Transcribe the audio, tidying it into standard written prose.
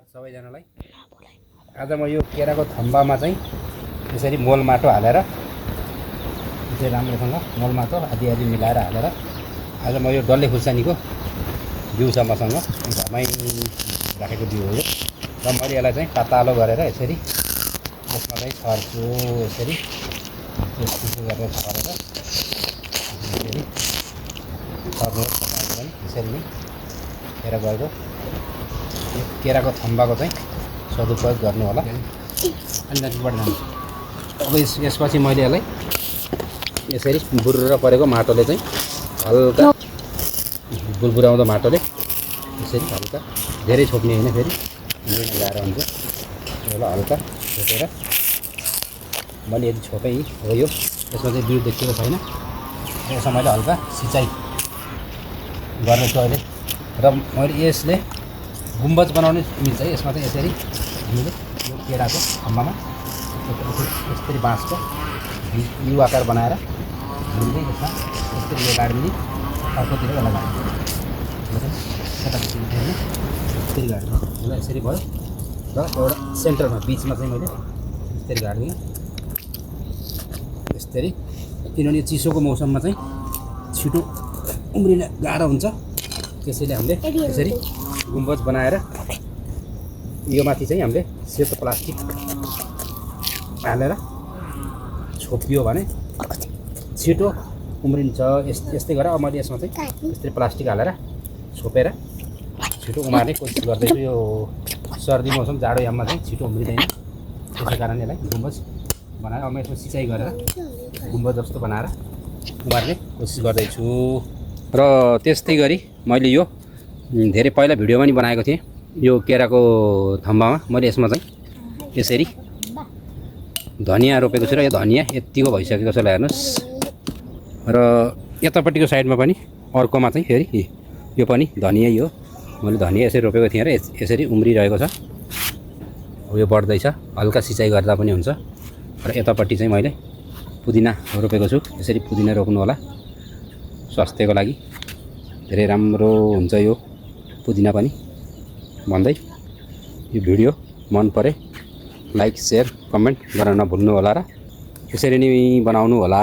सबैजनालाई आज म यो केराको थम्बामा चाहिँ यसरी मोल माटो हालेर चाहिँ राम्रोसँग मोल माटो आदि आदि मिलाएर हालेर आज म यो डल्ले खुर्सानीको बिउ छ मसँग घरमै राखेको बिउ हो यो र मैले यसलाई चाहिँ पातालो गरेर यसरी यसमा चाहिँ छर्छु यसरी गरेर छरेर यसरी छर्नु पनि यसरी नै केरा गएको केराको थम्बाको चाहिँ सदुपयोग गर्नु होला। अनि नजिकबाट जान्छ। अब यसपछि मैले यसलाई यसरी बुर्र परेको माटोले चाहिँ हल्का बुरबुराउँदो माटोले यसरी हल्का धेरै छोप्ने होइन, फेरि गाह्रो हुन्छ। यसलाई हल्का छोपेर मैले यदि छोपै हो यो यसमा चाहिँ बिउ देखिएको छैन, यसमा मैले हल्का सिँचाइ गर्नेछु अहिले। र मैले यसले गुम्बज बनाउने मिल्छ है। यसमा चाहिँ यसरी हामीले यो केराको थम्बामा यसरी बाँसको यु आकार बनाएर हामीले यसमा यसरी यो गाड्ने अर्कोतिर यसलाई गाड्ने यसरी गाड्ने यसलाई यसरी भयो र एउटा सेन्टरमा बिचमा चाहिँ मैले यसरी गाड्दिनँ यसरी, किनभने चिसोको मौसममा चाहिँ छिटो उम्रिन गाह्रो हुन्छ। त्यसैले हामीले यसरी गुम्बज बनाएर यो माथि चाहिँ हामीले सेतो प्लास्टिक हालेर छोपियो भने छिटो उम्रिन्छ। यस्तै गरेर अब मैले यसमा चाहिँ यस्तै प्लास्टिक हालेर छोपेर छिटो उमार्ने कोसिस गर्दैछु। यो सर्दी मौसम जाडो याममा चाहिँ छिटो उम्रिँदैन, त्यसै कारण यसलाई गुम्बज बनाएर अब म यसमा सिँचाइ गरेर गुम्बज जस्तो बनाएर उमार्ने कोसिस गर्दैछु। र त्यस्तै गरी मैले यो धेरै पहिला भिडियोमा नि बनाएको थिएँ। यो केराको थम्बामा मैले यसमा चाहिँ यसरी धनियाँ रोपेको छु र यो धनियाँ यत्तिको भइसकेको छ। हेर्नुहोस्, र यतापट्टिको साइडमा पनि अर्कोमा चाहिँ फेरि यो पनि धनियाँ, यो मैले धनियाँ यसरी रोपेको थिएँ र यसरी उम्रिरहेको छ। यो बढ्दैछ, हल्का सिँचाइ गर्दा पनि हुन्छ। र यतापट्टि चाहिँ मैले पुदिना रोपेको छु। यसरी पुदिना रोप्नु होला, स्वास्थ्यको लागि धेरै राम्रो हुन्छ यो पुदिना पनि भन्दै यो भिडियो मन परे लाइक, सेयर, कमेन्ट गर्न नभुल्नु होला र यसरी नै बनाउनु होला।